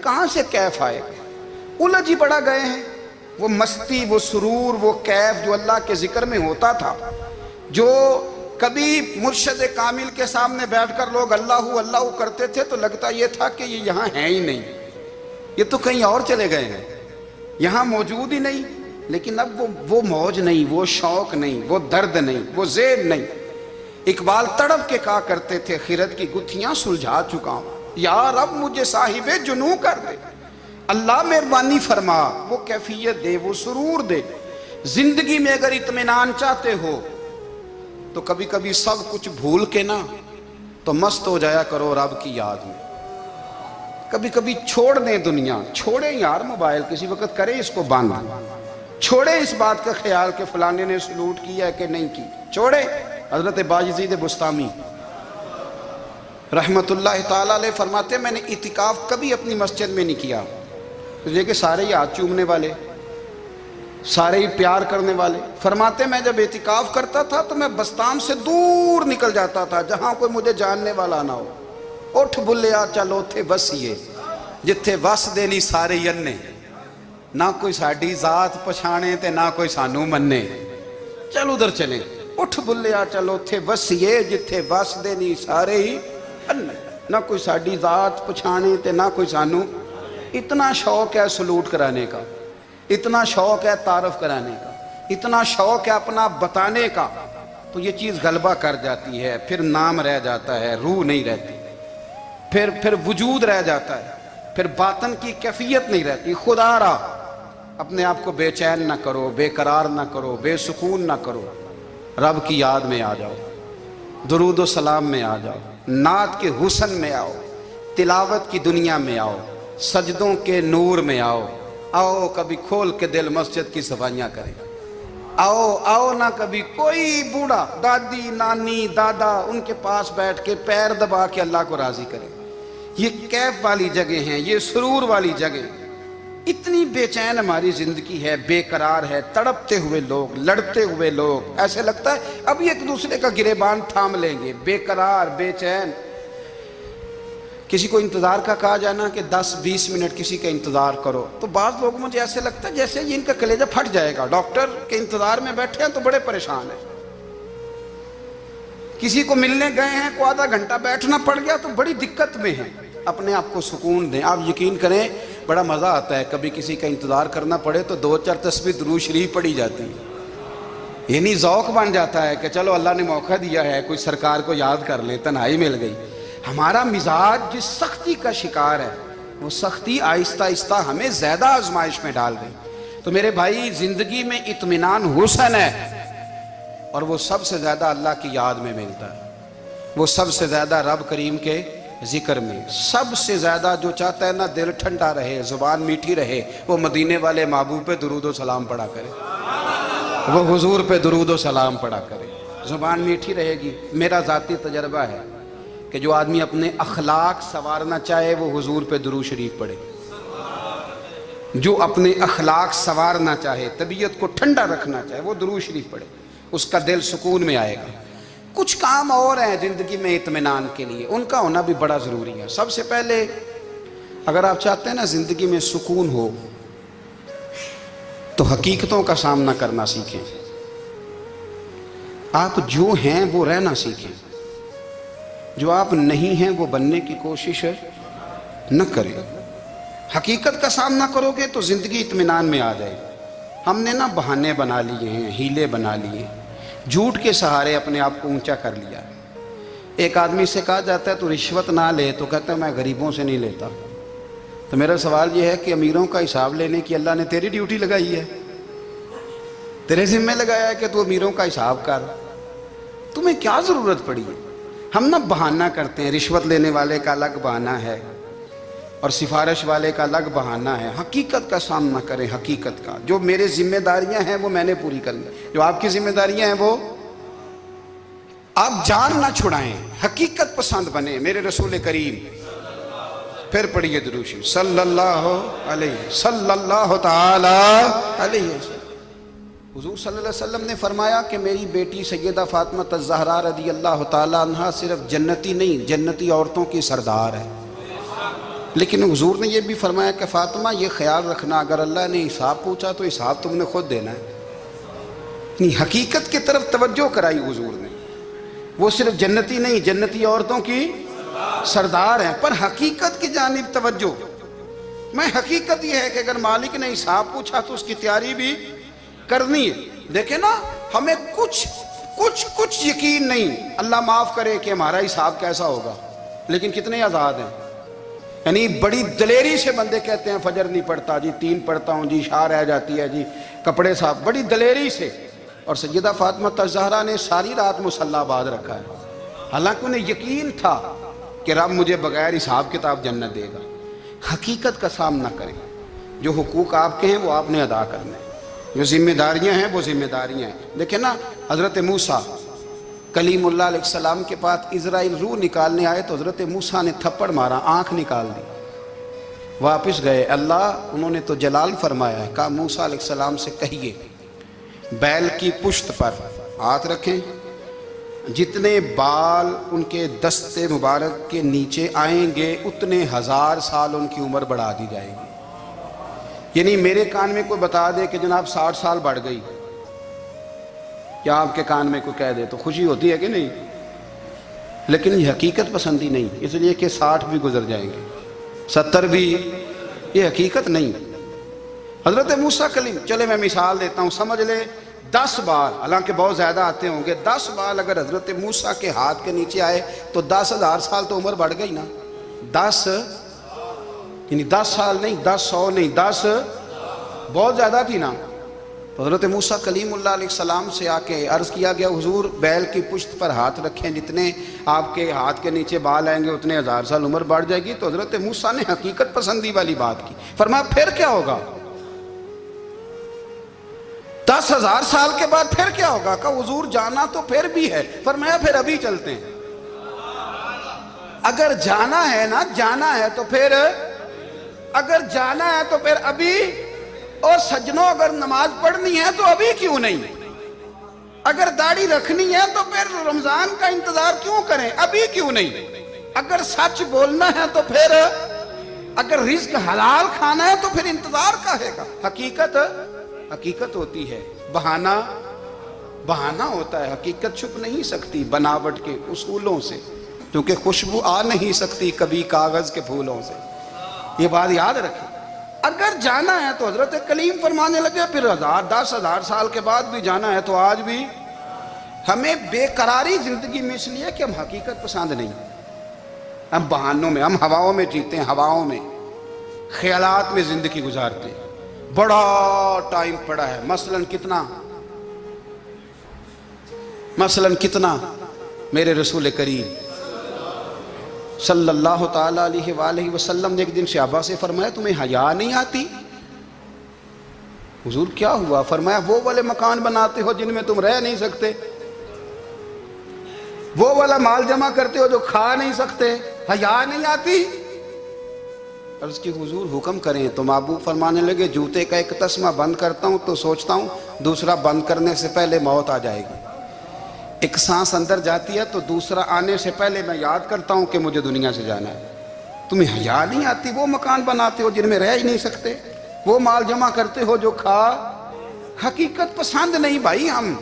کہاں سے کیف آئے؟ الجھ ہی پڑا گئے ہیں۔ وہ مستی، وہ سرور، وہ کیف جو اللہ کے ذکر میں ہوتا تھا، جو کبھی مرشد کامل کے سامنے بیٹھ کر لوگ اللہ اللہ کرتے تھے تو لگتا یہ تھا کہ یہ یہاں ہیں ہی نہیں، یہ تو کہیں اور چلے گئے ہیں، یہاں موجود ہی نہیں۔ لیکن اب وہ موج نہیں، وہ شوق نہیں، وہ درد نہیں، وہ ذیل نہیں۔ اقبال تڑپ کے کہا کرتے تھے خرد کی گتھیاں سلجھا چکا ہوں، یا رب مجھے صاحب جنوں کر دے، اللہ مہربانی فرما، وہ کیفیت دے، وہ سرور دے۔ زندگی میں اگر اطمینان چاہتے ہو تو کبھی کبھی سب کچھ بھول کے نا تو مست ہو جایا کرو رب کی یاد میں۔ کبھی کبھی چھوڑ دیں دنیا، چھوڑیں یار موبائل، کسی وقت کریں اس کو بند، چھوڑیں اس بات کا خیال کہ فلانے نے سلوٹ کیا ہے کہ نہیں کی، چھوڑیں۔ حضرت باجزید بستامی رحمت اللہ تعالیٰ علیہ فرماتے ہیں میں نے اعتکاف کبھی اپنی مسجد میں نہیں کیا، یہ کہ سارے ہی ہاتھ چومنے والے، سارے ہی پیار کرنے والے۔ فرماتے ہیں میں جب اعتکاف کرتا تھا تو میں بستام سے دور نکل جاتا تھا جہاں کوئی مجھے جاننے والا نہ ہو۔ اٹھ بلیا چلو تھے وسیے جتھے وس دے نہیں سارے ینے، نہ کوئی ساڈی ذات پچھانے تے نہ کوئی سانو مننے، چل ادھر چلیں۔ اٹھ بلیا چلو تھے وسیے جتھے وس دے نہیں سارے ہی انے، نہ کوئی ساڈی ذات پچھانے تے نہ کوئی سانو۔ اتنا شوق ہے سلوٹ کرانے کا، اتنا شوق ہے تعارف کرانے کا، اتنا شوق ہے اپنا بتانے کا، تو یہ چیز غلبہ کر جاتی ہے، پھر نام رہ جاتا ہے، روح نہیں رہتی، پھر وجود رہ جاتا ہے، پھر باطن کی کیفیت نہیں رہتی۔ خدا را اپنے آپ کو بے چین نہ کرو، بے قرار نہ کرو، بے سکون نہ کرو، رب کی یاد میں آ جاؤ، درود و سلام میں آ جاؤ، نعت کے حسن میں آؤ، تلاوت کی دنیا میں آؤ، سجدوں کے نور میں آؤ۔ آؤ کبھی کھول کے دل مسجد کی صفائیاں کریں، آؤ نہ کبھی کوئی بوڑھا، دادی نانی دادا ان کے پاس بیٹھ کے پیر دبا کے اللہ کو راضی کریں۔ یہ کیف والی جگہ ہیں، یہ سرور والی جگہ۔ اتنی بے چین ہماری زندگی ہے، بے قرار ہے، تڑپتے ہوئے لوگ، لڑتے ہوئے لوگ، ایسے لگتا ہے ابھی ایک دوسرے کا گریبان تھام لیں گے، بے قرار، بے چین۔ کسی کو انتظار کا کہا جائے نا کہ 10-20 منٹ کسی کا انتظار کرو تو بعض لوگ مجھے ایسے لگتا ہے جیسے ان کا کلیجہ پھٹ جائے گا، ڈاکٹر کے انتظار میں بیٹھے ہیں تو بڑے پریشان ہیں۔ کسی کو ملنے گئے ہیں کو آدھا گھنٹہ بیٹھنا پڑ گیا تو بڑی دقت میں ہیں۔ اپنے آپ کو سکون دیں۔ آپ یقین کریں بڑا مزہ آتا ہے، کبھی کسی کا انتظار کرنا پڑے تو 2-4 تسبیح درود شریف پڑھی جاتی ہے، یعنی ذوق بن جاتا ہے کہ چلو اللہ نے موقع دیا ہے، کوئی سرکار کو یاد کر لیں، تنہائی مل گئی۔ ہمارا مزاج جس سختی کا شکار ہے وہ سختی آہستہ آہستہ ہمیں زیادہ آزمائش میں ڈال گئی۔ تو میرے بھائی زندگی میں اطمینان حسن ہے، اور وہ سب سے زیادہ اللہ کی یاد میں ملتا ہے، وہ سب سے زیادہ رب کریم کے ذکر میں۔ سب سے زیادہ جو چاہتا ہے نا دل ٹھنڈا رہے، زبان میٹھی رہے، وہ مدینے والے محبوب پہ درود و سلام پڑھا کرے، وہ حضور پہ درود و سلام پڑھا کرے، زبان میٹھی رہے گی۔ میرا ذاتی تجربہ ہے کہ جو آدمی اپنے اخلاق سنوارنا چاہے وہ حضور پہ درود شریف پڑھے، جو اپنے اخلاق سنوارنا چاہے، طبیعت کو ٹھنڈا رکھنا چاہے، وہ درود شریف پڑھے، اس کا دل سکون میں آئے گا۔ کچھ کام اور ہیں زندگی میں اطمینان کے لیے، ان کا ہونا بھی بڑا ضروری ہے۔ سب سے پہلے اگر آپ چاہتے ہیں نا زندگی میں سکون ہو تو حقیقتوں کا سامنا کرنا سیکھیں۔ آپ جو ہیں وہ رہنا سیکھیں، جو آپ نہیں ہیں وہ بننے کی کوشش نہ کریں۔ حقیقت کا سامنا کرو گے تو زندگی اطمینان میں آ جائے۔ ہم نے نا بہانے بنا لیے ہیں، ہیلے بنا لیے، جھوٹ کے سہارے اپنے آپ کو اونچا کر لیا۔ ایک آدمی سے کہا جاتا ہے تو رشوت نہ لے، تو کہتا ہے میں غریبوں سے نہیں لیتا۔ تو میرا سوال یہ ہے کہ امیروں کا حساب لینے کی اللہ نے تیری ڈیوٹی لگائی ہے، تیرے ذمہ لگایا ہے کہ تو امیروں کا حساب کر، تمہیں کیا ضرورت پڑی ہے؟ ہم نا بہانہ کرتے ہیں، رشوت لینے والے کا الگ بہانہ ہے اور سفارش والے کا الگ بہانہ ہے۔ حقیقت کا سامنا کریں، حقیقت کا۔ جو میرے ذمہ داریاں ہیں وہ میں نے پوری کرنا، جو آپ کی ذمہ داریاں ہیں وہ آپ جان نہ چھڑائیں، حقیقت پسند بنیں۔ میرے رسول کریم، پھر پڑھیے درود شریف صلی اللہ تعالی علیہ وسلم۔ حضور صلی اللہ علیہ وسلم نے فرمایا کہ میری بیٹی سیدہ فاطمہ الزہرا رضی اللہ تعالی عنہا صرف جنتی نہیں، جنتی عورتوں کی سردار ہے۔ لیکن حضور نے یہ بھی فرمایا کہ فاطمہ یہ خیال رکھنا اگر اللہ نے حساب پوچھا تو حساب تم نے خود دینا ہے. نہیں، حقیقت کی طرف توجہ کرائی حضور نے. وہ صرف جنتی نہیں، جنتی عورتوں کی سردار ہیں، پر حقیقت کی جانب توجہ. میں حقیقت یہ ہے کہ اگر مالک نے حساب پوچھا تو اس کی تیاری بھی کرنی ہے. دیکھیں نا، ہمیں کچھ یقین نہیں، اللہ معاف کرے کہ ہمارا حساب کیسا ہوگا، لیکن کتنے آزاد ہیں. یعنی بڑی دلیری سے بندے کہتے ہیں فجر نہیں پڑھتا جی، 3 پڑھتا ہوں جی، شاہ رہ جاتی ہے جی، کپڑے صاف، بڑی دلیری سے. اور سیدہ فاطمہ الزہرا نے ساری رات مصلی آباد رکھا ہے، حالانکہ انہیں یقین تھا کہ رب مجھے بغیر حساب کتاب جنت دے گا. حقیقت کا سامنا کریں. جو حقوق آپ کے ہیں وہ آپ نے ادا کرنے ہیں، جو ذمہ داریاں ہیں وہ ذمہ داریاں ہیں. دیکھیں نا، حضرت موسیٰ کلیم اللہ علیہ السلام کے پاس اسرائیل روح نکالنے آئے تو حضرت موسیٰ نے تھپڑ مارا، آنکھ نکال دی، واپس گئے. اللہ انہوں نے تو جلال فرمایا ہے، کہا موسیٰ علیہ السلام سے کہیے بیل کی پشت پر ہاتھ رکھیں، جتنے بال ان کے دستے مبارک کے نیچے آئیں گے اتنے 1000 سال ان کی عمر بڑھا دی جائے گی. یعنی میرے کان میں کوئی بتا دے کہ جناب 60 سال بڑھ گئی، یا آپ کے کان میں کوئی کہہ دے تو خوشی ہوتی ہے کہ نہیں؟ لیکن یہ حقیقت پسندی نہیں، اس لیے کہ 60 بھی گزر جائیں گے، 70 بھی، یہ حقیقت نہیں. حضرت موسیٰ کلیم، چلے میں مثال دیتا ہوں، سمجھ لے 10 بال، حالانکہ بہت زیادہ آتے ہوں گے، 10 بال اگر حضرت موسیٰ کے ہاتھ کے نیچے آئے تو 10,000 سال تو عمر بڑھ گئی نا. 10 یعنی 10 سال نہیں، 10 نہیں، 10 بہت زیادہ تھی نا. حضرت موسیٰ کلیم اللہ علیہ السلام سے آ کے عرض کیا گیا، حضور بیل کی پشت پر ہاتھ رکھیں، جتنے آپ کے ہاتھ کے نیچے بال آئیں گے اتنے 1000 سال عمر بڑھ جائے گی. تو حضرت موسیٰ نے حقیقت پسندی والی بات کی، فرمایا پھر کیا ہوگا؟ 10,000 سال کے بعد پھر کیا ہوگا؟ کہ حضور جانا تو پھر بھی ہے. فرمایا پھر ابھی چلتے ہیں. اگر جانا ہے نا، جانا ہے تو پھر، اگر جانا ہے تو پھر ابھی. اور سجنوں، اگر نماز پڑھنی ہے تو ابھی کیوں نہیں؟ اگر داڑھی رکھنی ہے تو پھر رمضان کا انتظار کیوں کریں؟ ابھی کیوں نہیں؟ اگر سچ بولنا ہے تو پھر، اگر رزق حلال کھانا ہے تو پھر انتظار کا ہے گا. حقیقت ہوتی ہے، بہانہ ہوتا ہے. حقیقت چھپ نہیں سکتی بناوٹ کے اصولوں سے، کیونکہ خوشبو آ نہیں سکتی کبھی کاغذ کے پھولوں سے. یہ بات یاد رکھیں. اگر جانا ہے تو حضرت کلیم فرمانے لگے پھر 10,000 سال کے بعد بھی جانا ہے تو آج بھی. ہمیں بے قراری زندگی میں اس لیے کہ ہم حقیقت پسند نہیں، ہم بہانوں میں، ہم ہواؤں میں جیتے ہیں، ہواؤں میں، خیالات میں زندگی گزارتے ہیں. بڑا ٹائم پڑا ہے، مثلاً کتنا میرے رسول کریم صلی اللہ تعالیٰ علیہ وآلہ وسلم نے ایک دن صحابہ سے فرمایا تمہیں حیا نہیں آتی؟ حضور کیا ہوا؟ فرمایا وہ والے مکان بناتے ہو جن میں تم رہ نہیں سکتے، وہ والا مال جمع کرتے ہو جو کھا نہیں سکتے، حیا نہیں آتی؟ عرض کی حضور حکم کریں. تو محبوب فرمانے لگے جوتے کا ایک تسمہ بند کرتا ہوں تو سوچتا ہوں دوسرا بند کرنے سے پہلے موت آ جائے گی. ایک سانس اندر جاتی ہے تو دوسرا آنے سے پہلے میں یاد کرتا ہوں کہ مجھے دنیا سے جانا ہے. تمہیں حیا نہیں آتی؟ وہ مکان بناتے ہو جن میں رہ ہی نہیں سکتے، وہ مال جمع کرتے ہو جو کھا. حقیقت پسند نہیں بھائی. ہم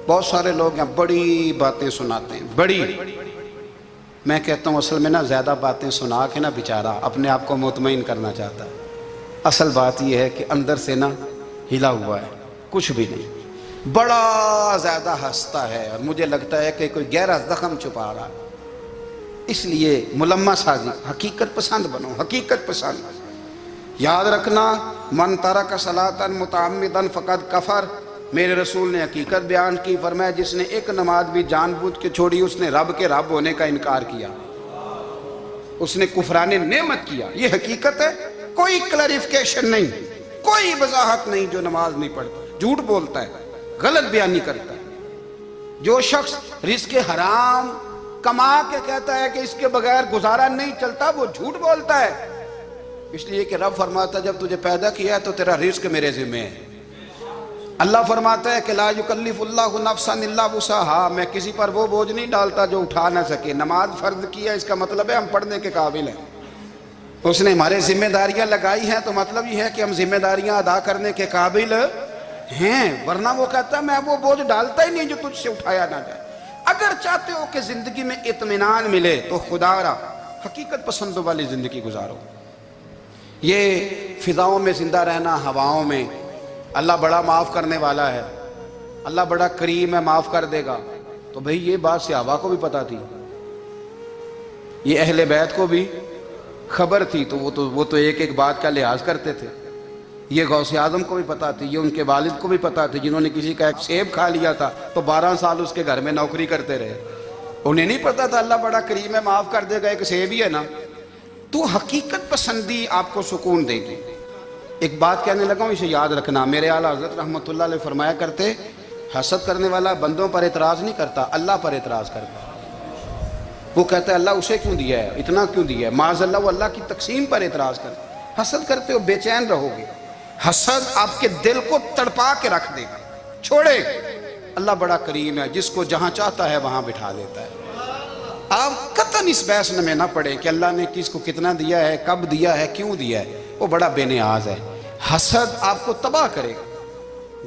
بہت سارے لوگ ہیں بڑی باتیں سناتے ہیں، بڑی. میں کہتا ہوں اصل میں نا زیادہ باتیں سنا کے نا بیچارہ اپنے آپ کو مطمئن کرنا چاہتا ہے. اصل بات یہ ہے کہ اندر سے نا ہلا ہوا ہے، کچھ بھی نہیں. بڑا زیادہ ہنستا ہے اور مجھے لگتا ہے کہ کوئی گہرا زخم چھپا رہا ہے. اس لیے ملمہ سازی. حقیقت پسند بنو، حقیقت پسند. یاد رکھنا من ترک صلاۃ متعمدا فقد کفر. میرے رسول نے حقیقت بیان کی، فرمایا جس نے ایک نماز بھی جان بوجھ کے چھوڑی اس نے رب کے رب ہونے کا انکار کیا، اس نے کفران نعمت کیا. یہ حقیقت ہے، کوئی کلیریفیکیشن نہیں، کوئی وضاحت نہیں. جو نماز نہیں پڑھتا، جھوٹ بولتا ہے، غلط بیانی کرتا ہے. جو شخص رزق حرام کما کے کہتا ہے کہ اس کے بغیر گزارا نہیں چلتا، وہ جھوٹ بولتا ہے. اس لیے کہ رب فرماتا ہے جب تجھے پیدا کیا ہے تو تیرا رزق میرے ذمہ ہے. اللہ فرماتا ہے کہ لا یکلف اللہ نفسا الا وسعہا، میں کسی پر وہ بوجھ نہیں ڈالتا جو اٹھا نہ سکے. نماز فرض کیا، اس کا مطلب ہے ہم پڑھنے کے قابل ہیں. اس نے ہمارے ذمہ داریاں لگائی ہیں تو مطلب یہ ہے کہ ہم ذمہ داریاں ادا کرنے کے قابل ہیں، ورنہ وہ کہتا ہے میں وہ بوجھ ڈالتا ہی نہیں جو تجھ سے اٹھایا نہ جائے۔ اگر چاہتے ہو کہ زندگی میں اطمینان ملے تو خدا را حقیقت پسندوں والی زندگی گزارو۔ یہ فضاؤں میں زندہ رہنا، ہواؤں میں اللہ بڑا معاف کرنے والا ہے، اللہ بڑا کریم ہے، معاف کر دے گا، تو بھئی یہ بات صحابہ کو بھی پتا تھی، یہ اہل بیت کو بھی خبر تھی، تو وہ تو ایک ایک بات کا لحاظ کرتے تھے۔ یہ غوث اعظم کو بھی پتا تھی، یہ ان کے والد کو بھی پتا تھی، جنہوں نے کسی کا ایک سیب کھا لیا تھا تو 12 سال اس کے گھر میں نوکری کرتے رہے، انہیں نہیں پتا تھا اللہ بڑا کریم ہے، معاف کر دے گا، ایک سیب ہی ہے نا۔ تو حقیقت پسندی آپ کو سکون دے گی۔ ایک بات کہنے لگا ہوں، اسے یاد رکھنا، میرے اعلیٰ حضرت رحمۃ اللہ علیہ فرمایا کرتے، حسد کرنے والا بندوں پر اعتراض نہیں کرتا، اللہ پر اعتراض کرتا۔ وہ کہتا ہے اللہ اسے کیوں دیا ہے، اتنا کیوں دیا ہے، معاذ اللہ، وہ اللہ کی تقسیم پر اعتراض کرتا ہے۔ حسد کرتے ہو بے چین رہو گے، حسد آپ کے دل کو تڑپا کے رکھ دے گا، چھوڑے۔ اللہ بڑا کریم ہے، جس کو جہاں چاہتا ہے وہاں بٹھا دیتا ہے۔ آپ قطعاً اس بحث میں نہ پڑیں کہ اللہ نے کس کو کتنا دیا ہے، کب دیا ہے، کیوں دیا ہے، وہ بڑا بے نیاز ہے۔ حسد آپ کو تباہ کرے گا۔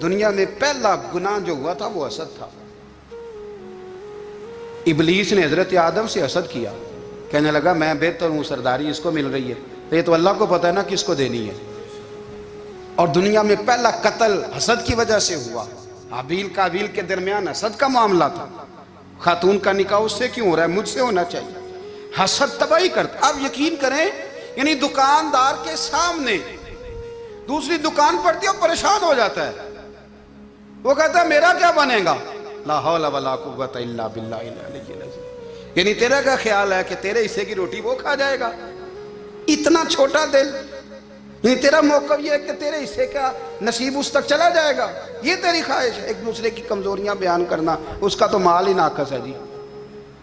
دنیا میں پہلا گناہ جو ہوا تھا وہ حسد تھا۔ ابلیس نے حضرت آدم سے حسد کیا، کہنے لگا میں بہتر ہوں، سرداری اس کو مل رہی ہے، تو یہ تو اللہ کو پتہ ہے نا کس کو دینی ہے۔ اور دنیا میں پہلا قتل حسد کی وجہ سے ہوا، حابیل قابیل کے درمیان حسد کا معاملہ تھا۔ خاتون کا نکاح اس سے کیوں ہو رہا ہے، مجھ سے ہونا چاہیے۔ حسد تباہی کرتا۔ آپ یقین کریں، یعنی دکاندار کے سامنے دوسری دکان پڑتی ہے اور پریشان ہو جاتا ہے، وہ کہتا ہے میرا کیا بنے گا، لا حول ولا قوت الا باللہ العلی العظیم۔ یعنی تیرا کیا خیال ہے کہ تیرے حصے کی روٹی وہ کھا جائے گا، اتنا چھوٹا دل، یعنی تیرا موقف یہ ہے کہ تیرے حصے کا نصیب اس تک چلا جائے گا، یہ تیری خواہش ہے۔ ایک دوسرے کی کمزوریاں بیان کرنا، اس کا تو مال ہی ناقص ہے جی،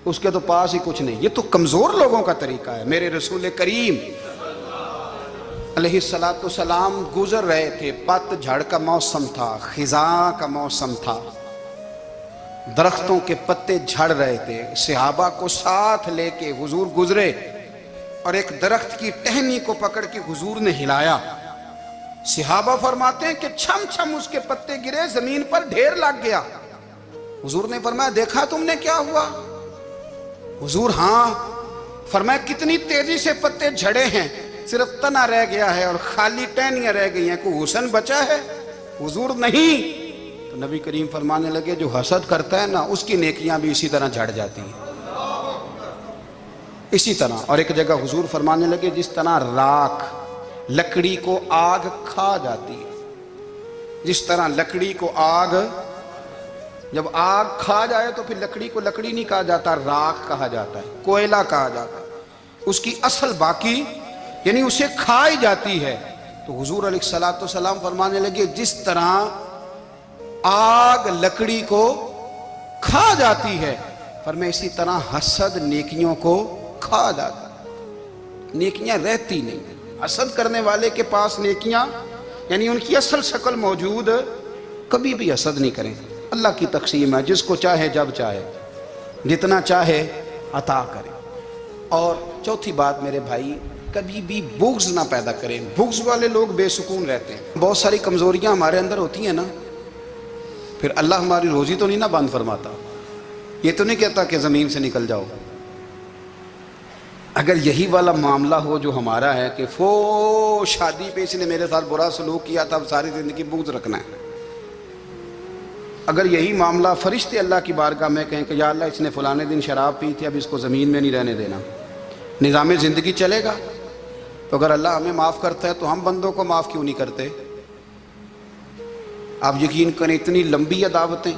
اس کے تو پاس ہی کچھ نہیں، یہ تو کمزور لوگوں کا طریقہ ہے۔ میرے رسول کریم علیہ السلام گزر رہے تھے، پت جھڑ کا موسم تھا، خزاں کا موسم تھا، درختوں کے پتے جھڑ رہے تھے، صحابہ کو ساتھ لے کے حضور گزرے اور ایک درخت کی ٹہنی کو پکڑ کے حضور نے ہلایا۔ صحابہ فرماتے ہیں کہ چھم چھم اس کے پتے گرے، زمین پر ڈھیر لگ گیا۔ حضور نے فرمایا دیکھا تم نے کیا ہوا؟ حضور ہاں۔ فرمایا کتنی تیزی سے پتے جھڑے ہیں، صرف تنا رہ گیا ہے اور خالی ٹہنیاں رہ گئی ہیں، کوئی حسن بچا ہے؟ حضور نہیں۔ تو نبی کریم فرمانے لگے جو حسد کرتا ہے نا، اس کی نیکیاں بھی اسی طرح جھڑ جاتی ہیں، اسی طرح۔ اور ایک جگہ حضور فرمانے لگے جس طرح راکھ لکڑی کو آگ کھا جاتی ہے، جس طرح لکڑی کو آگ، جب آگ کھا جائے تو پھر لکڑی کو لکڑی نہیں کہا جاتا، راکھ کہا جاتا ہے، کوئلہ کہا جاتا ہے، اس کی اصل باقی یعنی اسے کھائی جاتی ہے۔ تو حضور علیہ السلام فرمانے لگے جس طرح آگ لکڑی کو کھا جاتی ہے، فرمایا اسی طرح حسد نیکیوں کو کھا جاتا ہے، نیکیاں رہتی نہیں۔ حسد کرنے والے کے پاس نیکیاں یعنی ان کی اصل شکل موجود، کبھی بھی حسد نہیں کریں۔ اللہ کی تقسیم ہے، جس کو چاہے جب چاہے جتنا چاہے عطا کرے۔ اور چوتھی بات میرے بھائی، کبھی بھی بغض نہ پیدا کریں۔ بغض والے لوگ بے سکون رہتے ہیں۔ بہت ساری کمزوریاں ہمارے اندر ہوتی ہیں نا، پھر اللہ ہماری روزی تو نہیں نہ بند فرماتا، یہ تو نہیں کہتا کہ زمین سے نکل جاؤ۔ اگر یہی والا معاملہ ہو جو ہمارا ہے کہ شادی پہ اس نے میرے ساتھ برا سلوک کیا تھا، اب ساری زندگی بغض رکھنا ہے، اگر یہی معاملہ فرشتے اللہ کی بارگاہ میں کہیں کہ یا اللہ اس نے فلانے دن شراب پی تھی، اب اس کو زمین میں نہیں رہنے دینا، نظام زندگی چلے گا؟ تو اگر اللہ ہمیں معاف کرتا ہے تو ہم بندوں کو معاف کیوں نہیں کرتے؟ آپ یقین کریں، اتنی لمبی عداوتیں،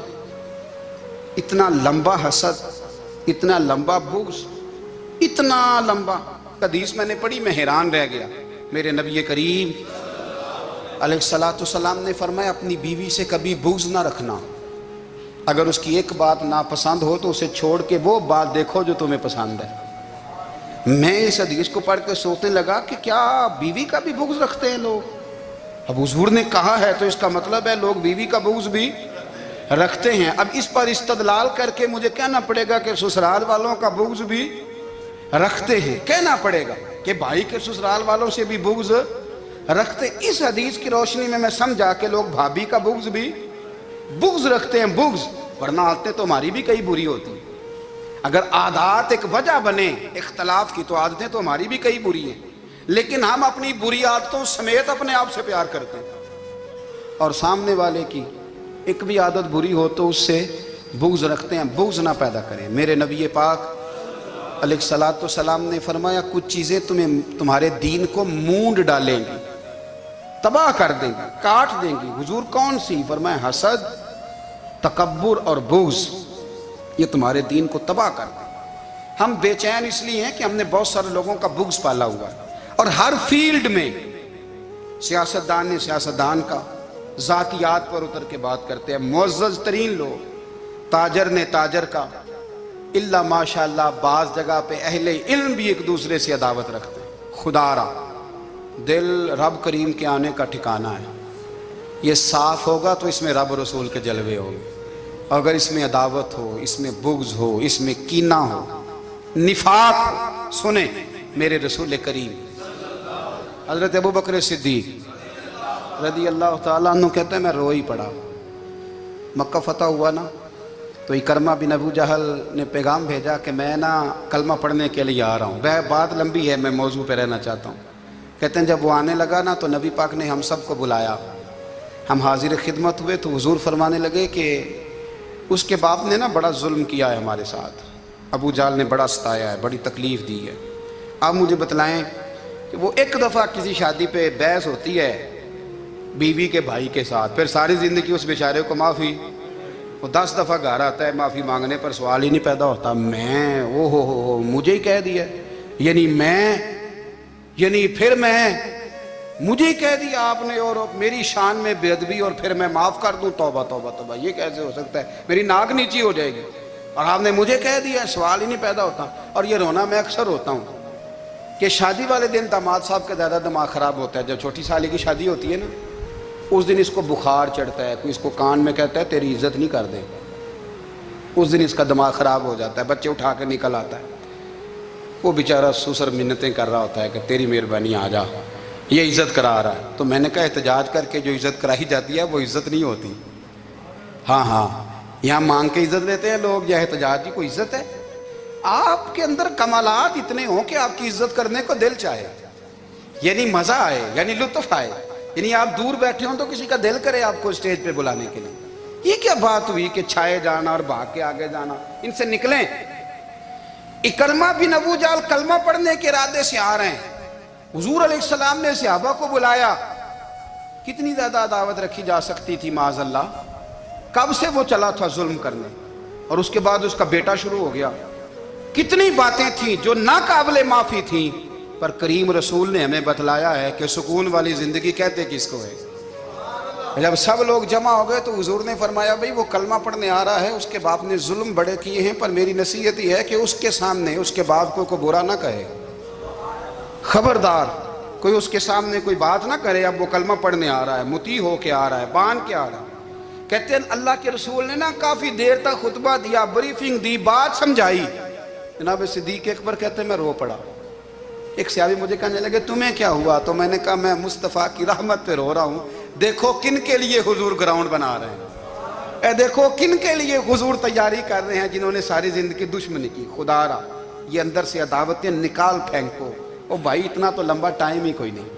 اتنا لمبا حسد، اتنا لمبا بغض، اتنا لمبا حدیث میں نے پڑھی، میں حیران رہ گیا۔ میرے نبی کریم علیہ السلام نے فرمایا اپنی بیوی سے کبھی بغض نہ رکھنا، اگر اس کی ایک بات ناپسند ہو تو اسے چھوڑ کے وہ بات دیکھو جو تمہیں پسند ہے۔ میں اس حدیث کو پڑھ کے سوچنے لگا کہ کیا بیوی کا بھی بغض رکھتے ہیں لوگ؟ اب حضور نے کہا ہے تو اس کا مطلب ہے لوگ بیوی کا بغض بھی رکھتے ہیں۔ اب اس پر استدلال کر کے مجھے کہنا پڑے گا کہ سسرال والوں کا بغض بھی رکھتے ہیں، کہنا پڑے گا۔ کہ بھائی کے سسرال والوں سے بھی بغض رکھتے. اس حدیث کی روشنی میں سمجھا کہ لوگ بھابھی کا بغض بھی بغض رکھتے ہیں, بغض, ورنہ عادتیں تو ہماری بھی کئی بری ہوتی ہیں. اگر عادات ایک وجہ بنے اختلاف کی تو عادتیں تو ہماری بھی کئی بری ہیں, لیکن ہم اپنی بری عادتوں سمیت اپنے آپ سے پیار کرتے ہیں, اور سامنے والے کی ایک بھی عادت بری ہو تو اس سے بغض رکھتے ہیں. بغض نہ پیدا کریں. میرے نبی پاک علیہ الصلوۃ والسلام نے فرمایا کچھ چیزیں تمہارے دین کو مونڈ ڈالیں گی, تباہ کر دیں گی, کاٹ دیں گی. حضور کون سی؟ فرمایا حسد, تکبر اور بغض, یہ تمہارے دین کو تباہ کر دیں. ہم بے چین اس لیے ہیں کہ ہم نے بہت سارے لوگوں کا بغض پالا ہوا ہے, اور ہر فیلڈ میں سیاستدان نے سیاستدان کا, ذاتیات پر اتر کے بات کرتے ہیں, معزز ترین لوگ, تاجر نے تاجر کا, اللہ ماشاءاللہ بعض جگہ پہ اہل علم بھی ایک دوسرے سے عداوت رکھتے ہیں. خدا را دل رب کریم کے آنے کا ٹھکانہ ہے, یہ صاف ہوگا تو اس میں رب رسول کے جلوے ہوں گے. اگر اس میں عداوت ہو, اس میں بغض ہو, اس میں کینہ ہو, نفاق ہو, سنیں میرے رسول کریم حضرت ابوبکر صدیق رضی اللہ تعالیٰ عنہ کہتے ہیں میں رو ہی پڑا. مکہ فتح ہوا نا, تو اکرمہ بن ابو جہل نے پیغام بھیجا کہ میں نا کلمہ پڑھنے کے لیے آ رہا ہوں. وہ بات لمبی ہے, میں موضوع پہ رہنا چاہتا ہوں. کہتے ہیں جب وہ آنے لگا نا تو نبی پاک نے ہم سب کو بلایا, ہم حاضر خدمت ہوئے تو حضور فرمانے لگے کہ اس کے باپ نے نا بڑا ظلم کیا ہے ہمارے ساتھ, ابو جہل نے بڑا ستایا ہے, بڑی تکلیف دی ہے. آپ مجھے بتلائیں کہ وہ ایک دفعہ کسی شادی پہ بحث ہوتی ہے بیوی کے بھائی کے ساتھ, پھر ساری زندگی اس بیچارے کو معافی, وہ 10 دفعہ گھر آتا ہے معافی مانگنے پر سوال ہی نہیں پیدا ہوتا, میں او ہو مجھے ہی کہہ دیا, یعنی پھر میں مجھے ہی کہہ دیا آپ نے, اور میری شان میں بے ادبی, اور پھر میں معاف کر دوں. توبہ توبہ توبہ, یہ کیسے ہو سکتا ہے؟ میری ناک نیچی ہو جائے گی, اور آپ نے مجھے کہہ دیا, سوال ہی نہیں پیدا ہوتا. اور یہ رونا میں اکثر ہوتا ہوں کہ شادی والے دن داماد صاحب کا زیادہ دماغ خراب ہوتا ہے. جب چھوٹی سالی کی شادی ہوتی ہے نا, اس دن اس کو بخار چڑھتا ہے, کوئی اس کو کان میں کہتا ہے تیری عزت نہیں کر دیں, اس دن اس کا دماغ خراب ہو جاتا ہے, بچے اٹھا کے نکل آتا ہے. وہ بیچارہ سسر منتیں کر رہا ہوتا ہے کہ تیری مہربانی آ جا, یہ عزت کرا رہا ہے. تو میں نے کہا احتجاج کر کے جو عزت کرائی جاتی ہے وہ عزت نہیں ہوتی. ہاں یہاں مانگ کے عزت لیتے ہیں لوگ, یا احتجاج کی کوئی عزت ہے؟ آپ کے اندر کمالات اتنے ہوں کہ آپ کی عزت کرنے کو دل چاہے, یعنی مزہ آئے, یعنی لطف آئے, یعنی آپ دور بیٹھے ہوں تو کسی کا دل کرے آپ کو اسٹیج پہ بلانے کے لیے. یہ کیا بات ہوئی کہ چھائے جانا اور بھاگ کے آگے جانا؟ ان سے نکلیں. اکرمہ بن ابو جہل کلمہ پڑھنے کے ارادے سے آ رہے ہیں, حضور علیہ السلام نے صحابہ کو بلایا. کتنی زیادہ عداوت رکھی جا سکتی تھی معاذ اللہ. کب سے وہ چلا تھا ظلم کرنے, اور اس کے بعد اس کا بیٹا شروع ہو گیا. کتنی باتیں تھیں جو ناقابل معافی تھیں, پر کریم رسول نے ہمیں بتلایا ہے کہ سکون والی زندگی کہتے کس کو ہے. جب سب لوگ جمع ہو گئے تو حضور نے فرمایا بھئی وہ کلمہ پڑھنے آ رہا ہے, اس کے باپ نے ظلم بڑے کیے ہیں, پر میری نصیحت یہ ہے کہ اس کے سامنے اس کے باپ کو برا نہ کہے. خبردار کوئی اس کے سامنے کوئی بات نہ کرے. اب وہ کلمہ پڑھنے آ رہا ہے, مطیع ہو کے آ رہا ہے, بان کے آ رہا ہے. کہتے ہیں اللہ کے رسول نے نا کافی دیر تک خطبہ دیا, بریفنگ دی, بات سمجھائی. جناب صدیق اکبر کہتے ہیں میں رو پڑا. ایک صحابی مجھے کہنے لگے تمہیں کیا ہوا؟ تو میں نے کہا میں مصطفیٰ کی رحمت پہ رو رہا ہوں. دیکھو کن کے لیے حضور گراؤنڈ بنا رہے ہیں, دیکھو کن کے لیے حضور تیاری کر رہے ہیں, جنہوں نے ساری زندگی دشمنی کی. خدا را یہ اندر سے عداوتیں نکال پھینکو. او بھائی اتنا تو لمبا ٹائم ہی کوئی نہیں,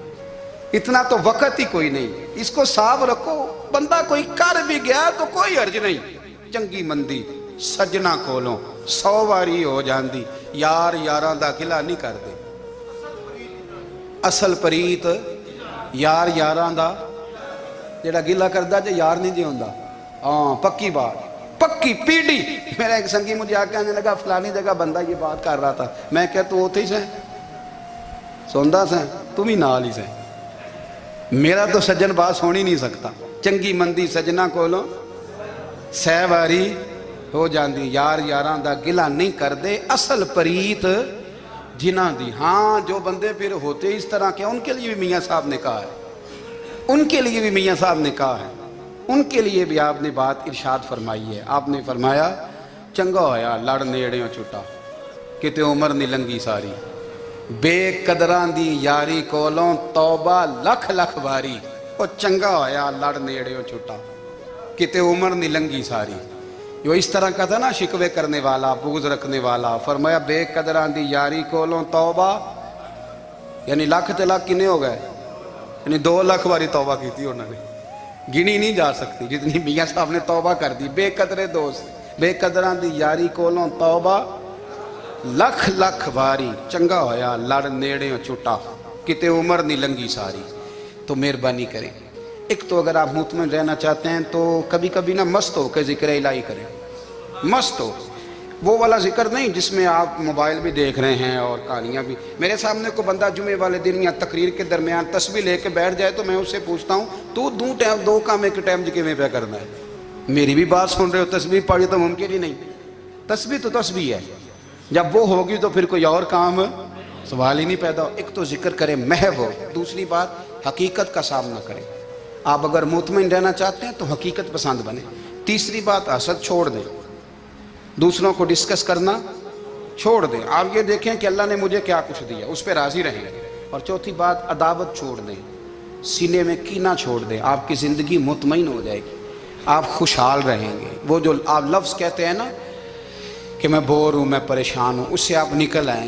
اتنا تو وقت ہی کوئی نہیں, اس کو صاف رکھو. بندہ کوئی کر بھی گیا تو کوئی حرج نہیں. چنگی مندی سجنا کولوں 100 واری ہو جاندی, یار یاراں دا گلا نہیں کر دے. اصل پریت یار یاراں دا جڑا گلا کردا جے یار نہیں جے ہوندا. ہاں پکی بات, پکی پیڑی. میرا ایک سنگی مجھے آ کے آنے لگا فلانی جگہ بندہ یہ بات کر رہا تھا. میں کہ تو اوتھے ہی سے سوندا سے, تم ہی نال ہی سے. میرا تو سجن بات سن ہی نہیں سکتا. چنگی مندی سجنا کولوں 100 واری ہو جاندی, یار یاراں دا گلا نہیں کر دے. اصل پریت جنہ دی. ہاں جو بندے پھر ہوتے اس طرح کے, ان کے لیے بھی میاں صاحب نے کہا ہے, ان کے لیے بھی میاں صاحب نے کہا ہے, ان کے لیے بھی آپ نے بات ارشاد فرمائی ہے. آپ نے فرمایا چنگا ہویا لڑ نیڑیوں چھٹا, کتے عمر نہیں لنگی ساری. بے قدراں دی یاری کولوں توبہ لکھ لکھ باری، او چنگا ہویا لڑ نیڑیوں چھٹا، کتے عمر نہیں لنگی ساری۔ یہ اس طرح کا تھا نا، شکوے کرنے والا، بغض رکھنے والا، فرمایا بے قدراں دی یاری کولوں توبہ، یعنی لاکھ تے لاکھ کنے ہو گئے، یعنی 2 لاکھ باری توبہ کی تھی انہوں نے، گنی نہیں جا سکتی جتنی میاں صاحب نے توبہ کر دی۔ بے قدرے دوست، بے قدراں دی یاری کولوں توبہ لکھ لکھ باری، چنگا ہویا لڑ نیڑیوں چھٹا، کتے عمر نہیں لنگی ساری۔ تو مہربانی کریں، ایک تو اگر آپ مطمئن رہنا چاہتے ہیں تو کبھی کبھی نا مست ہو کے ذکر الہی کریں، مست ہو، وہ والا ذکر نہیں جس میں آپ موبائل بھی دیکھ رہے ہیں اور کہانیاں بھی۔ میرے سامنے کو بندہ جمعے والے دن یا تقریر کے درمیان تسبیح لے کے بیٹھ جائے تو میں اس سے پوچھتا ہوں تو دو کام ایک ٹائم میں پہ کرنا ہے؟ میری بھی بات سن رہے ہو، تسبیح پڑھی تو ممکن ہی نہیں، تسبیح تو تسبیح ہے، جب وہ ہوگی تو پھر کوئی اور کام سوال ہی نہیں پیدا ہو۔ ایک تو ذکر کریں محو ہو، دوسری بات حقیقت کا سامنا کریں۔ آپ اگر مطمئن رہنا چاہتے ہیں تو حقیقت پسند بنیں۔ تیسری بات حسد چھوڑ دیں، دوسروں کو ڈسکس کرنا چھوڑ دیں، آپ یہ دیکھیں کہ اللہ نے مجھے کیا کچھ دیا، اس پہ راضی رہیں۔ اور چوتھی بات عداوت چھوڑ دیں، سینے میں کینہ چھوڑ دیں، آپ کی زندگی مطمئن ہو جائے گی، آپ خوشحال رہیں گے۔ وہ جو آپ لفظ کہتے ہیں نا کہ میں بور ہوں، میں پریشان ہوں، اس سے آپ نکل آئیں گے۔